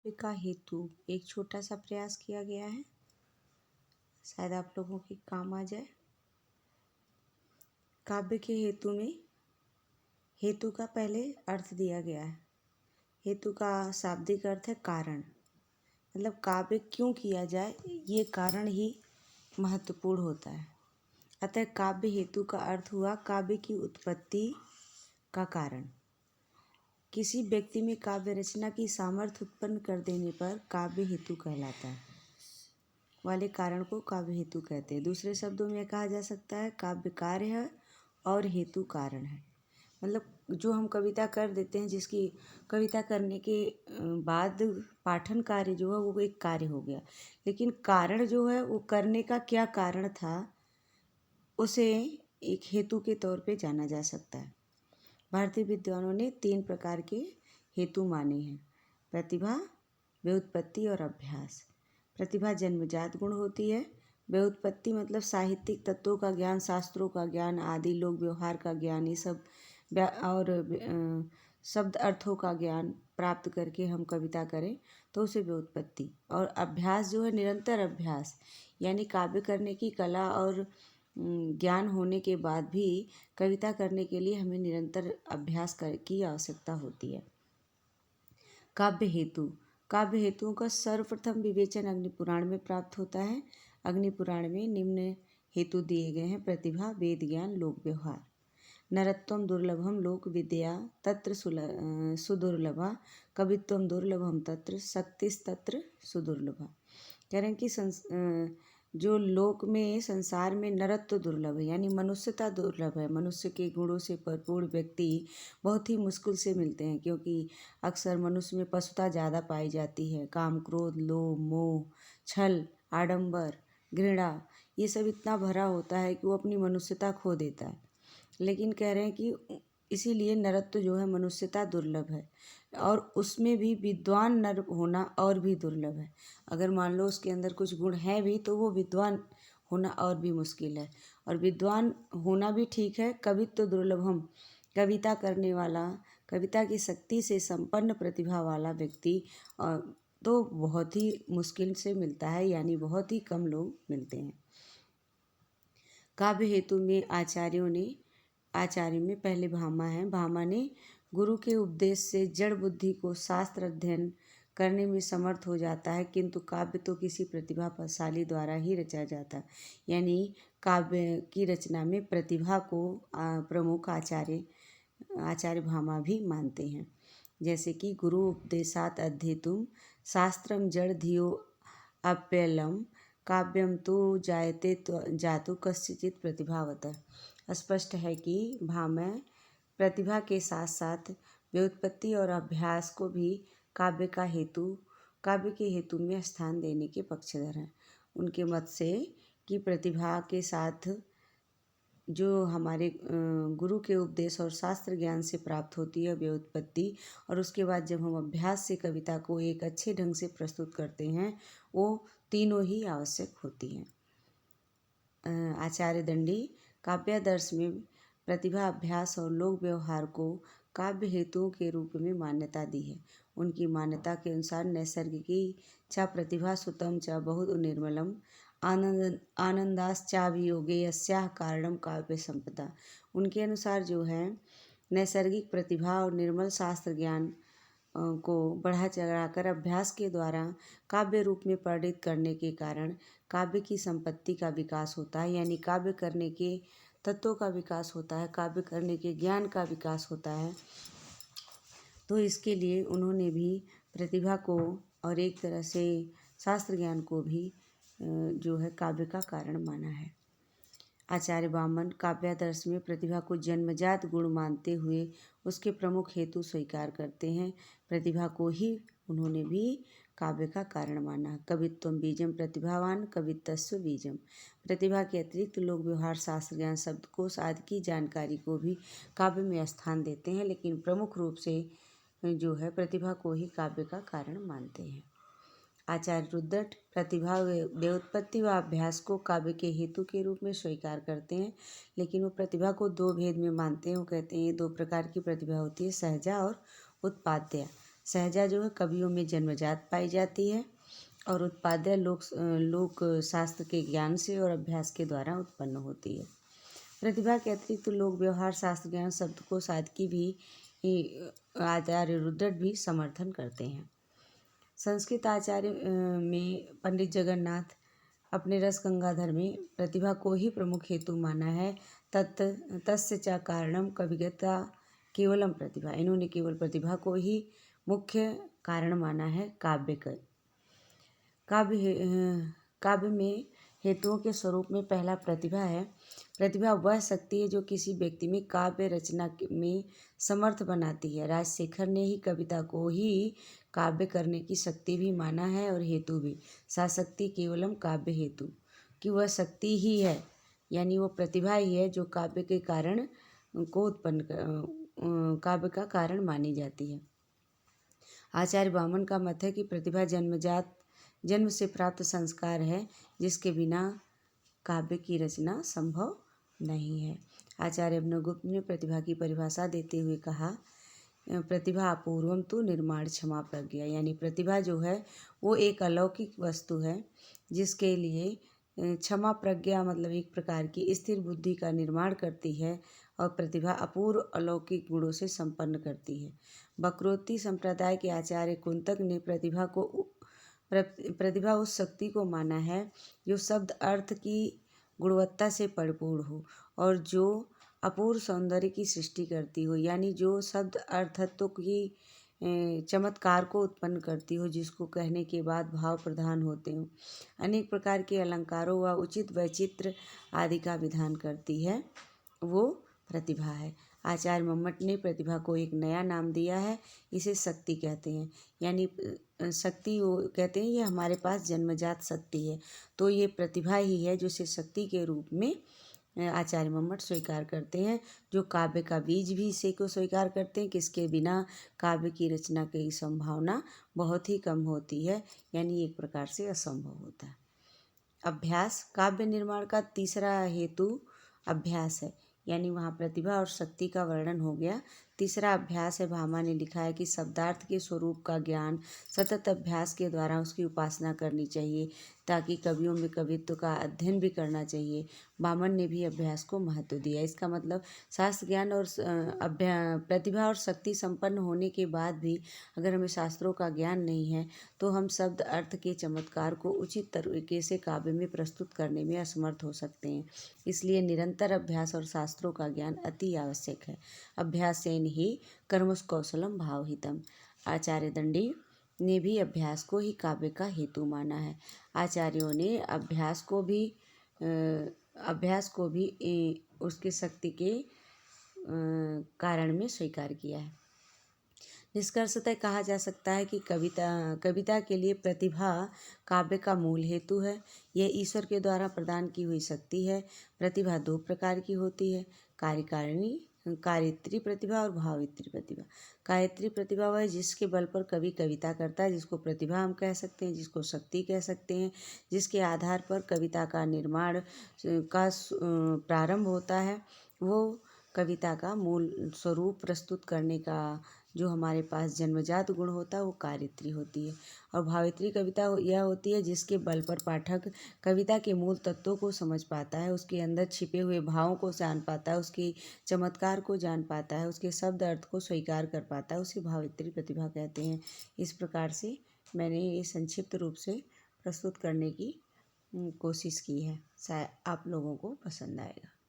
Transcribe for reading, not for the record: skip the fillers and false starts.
का हेतु एक छोटा सा प्रयास किया गया है, शायद आप लोगों के काम आ जाए। काव्य के हेतु में हेतु का पहले अर्थ दिया गया है। हेतु का शाब्दिक अर्थ है कारण, मतलब काव्य क्यों किया जाए ये कारण ही महत्वपूर्ण होता है। अतः काव्य हेतु का अर्थ हुआ काव्य की उत्पत्ति का कारण। किसी व्यक्ति में काव्य रचना की सामर्थ्य उत्पन्न कर देने पर काव्य हेतु कहलाता है, वाले कारण को काव्य हेतु कहते हैं। दूसरे शब्दों में कहा जा सकता है काव्य कार्य है और हेतु कारण है। मतलब जो हम कविता कर देते हैं, जिसकी कविता करने के बाद पाठन कार्य जो है वो एक कार्य हो गया, लेकिन कारण जो है वो करने का क्या कारण था उसे एक हेतु के तौर पे जाना जा सकता है। भारतीय विद्वानों ने 3 प्रकार के हेतु माने हैं: प्रतिभा, व्युत्पत्ति और अभ्यास। प्रतिभा जन्मजात गुण होती है। व्युत्पत्ति मतलब साहित्यिक तत्वों का ज्ञान, शास्त्रों का ज्ञान आदि, लोक व्यवहार का ज्ञान, ये सब और शब्द अर्थों का ज्ञान प्राप्त करके हम कविता करें तो उसे व्युत्पत्ति। और अभ्यास जो है निरंतर अभ्यास, यानी काव्य करने की कला और ज्ञान होने के बाद भी कविता करने के लिए हमें निरंतर अभ्यास की आवश्यकता होती है। काव्य हेतु, काव्य हेतुओं का सर्वप्रथम विवेचन अग्निपुराण में प्राप्त होता है। अग्निपुराण में निम्न हेतु दिए गए हैं: प्रतिभा, वेद ज्ञान, लोक व्यवहार। नरत्वं दुर्लभम लोक विद्या तत्र सुदुर्लभा, कवित्वं दुर्लभम तत्र शक्तिस्तत्र सुदुर्लभा। कह रहे हैं कि जो लोक में, संसार में नरत्व दुर्लभ है, यानी मनुष्यता दुर्लभ है। मनुष्य के गुणों से भरपूर व्यक्ति बहुत ही मुश्किल से मिलते हैं, क्योंकि अक्सर मनुष्य में पशुता ज़्यादा पाई जाती है। काम, क्रोध, लोभ, मोह, छल, आडंबर, घृणा, ये सब इतना भरा होता है कि वो अपनी मनुष्यता खो देता है। लेकिन कह रहे हैं कि इसीलिए नरत्व जो है मनुष्यता दुर्लभ है, और उसमें भी विद्वान नर होना और भी दुर्लभ है। अगर मान लो उसके अंदर कुछ गुण है भी तो वो विद्वान होना और भी मुश्किल है। और विद्वान होना भी ठीक है, कवित्व दुर्लभम, कविता करने वाला, कविता की शक्ति से संपन्न प्रतिभा वाला व्यक्ति तो बहुत ही मुश्किल से मिलता है, यानी बहुत ही कम लोग मिलते हैं। काव्य हेतु में आचार्य में पहले भामा है। भामा ने गुरु के उपदेश से जड़ बुद्धि को शास्त्र अध्ययन करने में समर्थ हो जाता है, किंतु काव्य तो किसी प्रतिभाशाली द्वारा ही रचा जाता है। यानी काव्य की रचना में प्रतिभा को प्रमुख आचार्य भामा भी मानते हैं। जैसे कि गुरु उपदेशात अध्येतुम शास्त्रम जड़ धियो अप्यलम, काव्यम तो जायते तो जातु कस्यचित प्रतिभावतः। स्पष्ट है कि भामा प्रतिभा के साथ साथ व्युत्पत्ति और अभ्यास को भी काव्य के हेतु में स्थान देने के पक्षधर हैं। उनके मत से कि प्रतिभा के साथ जो हमारे गुरु के उपदेश और शास्त्र ज्ञान से प्राप्त होती है व्युत्पत्ति, और उसके बाद जब हम अभ्यास से कविता को एक अच्छे ढंग से प्रस्तुत करते हैं, वो तीनों ही आवश्यक होती हैं। आचार्य दंडी काव्यादर्श में प्रतिभा, अभ्यास और लोक व्यवहार को काव्य हेतुओं के रूप में मान्यता दी है। उनकी मान्यता के अनुसार नैसर्गिकी च प्रतिभा सुतम च बहुत निर्मलम, आनंदाश्चाभियोगे यस्याः कारणम काव्य संपदा। उनके अनुसार जो है नैसर्गिक प्रतिभा और निर्मल शास्त्र ज्ञान को बढ़ा चढ़ाकर अभ्यास के द्वारा काव्य रूप में परिणित करने के कारण काव्य की संपत्ति का विकास होता है, यानी काव्य करने के तत्वों का विकास होता है, काव्य करने के ज्ञान का विकास होता है। तो इसके लिए उन्होंने भी प्रतिभा को और एक तरह से शास्त्र ज्ञान को भी जो है काव्य का कारण माना है। आचार्य वामन काव्यादर्श में प्रतिभा को जन्मजात गुण मानते हुए उसके प्रमुख हेतु स्वीकार करते हैं। प्रतिभा को ही उन्होंने भी काव्य का कारण माना। कवित्वम बीजम प्रतिभावान कवित्तस्व बीजम। प्रतिभा के अतिरिक्त लोक व्यवहार, शास्त्र ज्ञान, शब्दकोश आदि की जानकारी को भी काव्य में स्थान देते हैं, लेकिन प्रमुख रूप से जो है प्रतिभा को ही काव्य का कारण मानते हैं। आचार्य रुद्रट प्रतिभा, व्युत्पत्ति व अभ्यास को काव्य के हेतु के रूप में स्वीकार करते हैं, लेकिन वो प्रतिभा को 2 भेद में मानते हैं। वो कहते हैं 2 प्रकार की प्रतिभा होती है, सहजा और उत्पाद्या। सहजा जो है कवियों में जन्मजात पाई जाती है और उत्पाद्य लोक शास्त्र के ज्ञान से और अभ्यास के द्वारा उत्पन्न होती है। प्रतिभा के अतिरिक्त लोक व्यवहार शास्त्र ज्ञान शब्द सादगी भी आचार्य रुद्रट भी समर्थन करते हैं। संस्कृत आचार्य में पंडित जगन्नाथ अपने रस गंगाधर में प्रतिभा को ही प्रमुख हेतु माना है। तस्य च कारणम कविगता केवलम प्रतिभा। इन्होंने केवल प्रतिभा को ही मुख्य कारण माना है। काव्य में हेतुओं के स्वरूप में पहला प्रतिभा है। प्रतिभा वह शक्ति है जो किसी व्यक्ति में काव्य रचना में समर्थ बनाती है। राजशेखर ने ही कविता को ही काव्य करने की शक्ति भी माना है और हेतु भी। सा शक्ति केवलम काव्य हेतु, कि वह शक्ति ही है यानी वो प्रतिभा ही है जो काव्य के कारण को काव्य का कारण मानी जाती है। आचार्य वामन का मत है कि प्रतिभा जन्म से प्राप्त संस्कार है जिसके बिना काव्य की रचना संभव नहीं है। आचार्य अभिनवगुप्त ने प्रतिभा की परिभाषा देते हुए कहा, प्रतिभा अपूर्वम तो निर्माण क्षमा प्रज्ञा, यानी प्रतिभा जो है वो एक अलौकिक वस्तु है जिसके लिए क्षमा प्रज्ञा मतलब एक प्रकार की स्थिर बुद्धि का निर्माण करती है और प्रतिभा अपूर्व अलौकिक गुणों से संपन्न करती है। वक्रोक्ति संप्रदाय के आचार्य कुंतक ने प्रतिभा उस शक्ति को माना है जो शब्द अर्थ की गुणवत्ता से परिपूर्ण हो और जो अपूर्व सौंदर्य की सृष्टि करती हो, यानी जो शब्द अर्थत्व की चमत्कार को उत्पन्न करती हो, जिसको कहने के बाद भाव प्रधान होते हों, अनेक प्रकार के अलंकारों व उचित वैचित्र आदि का विधान करती है, वो प्रतिभा है। आचार्य मम्मट ने प्रतिभा को एक नया नाम दिया है, इसे शक्ति कहते हैं। यानी शक्ति वो कहते हैं ये हमारे पास जन्मजात शक्ति है, तो ये प्रतिभा ही है जो इसे शक्ति के रूप में आचार्य मम्मट स्वीकार करते हैं, जो काव्य का बीज भी इसे को स्वीकार करते हैं कि इसके बिना काव्य की रचना की संभावना बहुत ही कम होती है, यानी एक प्रकार से असंभव होता है। अभ्यास, काव्य निर्माण का तीसरा हेतु अभ्यास है, यानी वहाँ प्रतिभा और शक्ति का वर्णन हो गया। तीसरा अभ्यास है। भामा ने लिखा है कि शब्दार्थ के स्वरूप का ज्ञान सतत अभ्यास के द्वारा उसकी उपासना करनी चाहिए, ताकि कवियों में कवित्व का अध्ययन भी करना चाहिए। वामन ने भी अभ्यास को महत्व दिया। इसका मतलब शास्त्र ज्ञान और प्रतिभा और शक्ति संपन्न होने के बाद भी अगर हमें शास्त्रों का ज्ञान नहीं है तो हम शब्द अर्थ के चमत्कार को उचित तरीके से काव्य में प्रस्तुत करने में असमर्थ हो सकते हैं। इसलिए निरंतर अभ्यास और शास्त्रों का ज्ञान अति आवश्यक है। अभ्यासेन ही कर्मस कौशलम भावहितम। आचार्य दंडी ने भी अभ्यास को ही काव्य का हेतु माना है। आचार्यों ने अभ्यास को भी उसके शक्ति के कारण में स्वीकार किया है। निष्कर्षतः कहा जा सकता है कि कविता के लिए प्रतिभा काव्य का मूल हेतु है। यह ईश्वर के द्वारा प्रदान की हुई शक्ति है। प्रतिभा दो प्रकार की होती है, कार्यत्री प्रतिभा और भावित्री प्रतिभा। कार्यत्री प्रतिभा वह जिसके बल पर कवि कविता करता है, जिसको प्रतिभा हम कह सकते हैं, जिसको शक्ति कह सकते हैं, जिसके आधार पर कविता का निर्माण का प्रारंभ होता है। वो कविता का मूल स्वरूप प्रस्तुत करने का जो हमारे पास जन्मजात गुण होता है वो कार्यत्री होती है। और भावित्री कविता यह होती है जिसके बल पर पाठक कविता के मूल तत्वों को समझ पाता है, उसके अंदर छिपे हुए भावों को जान पाता है, उसकी चमत्कार को जान पाता है, उसके शब्द अर्थ को स्वीकार कर पाता है, उसे भावित्री प्रतिभा कहते हैं। इस प्रकार से मैंने ये संक्षिप्त रूप से प्रस्तुत करने की कोशिश की है। शायद आप लोगों को पसंद आएगा।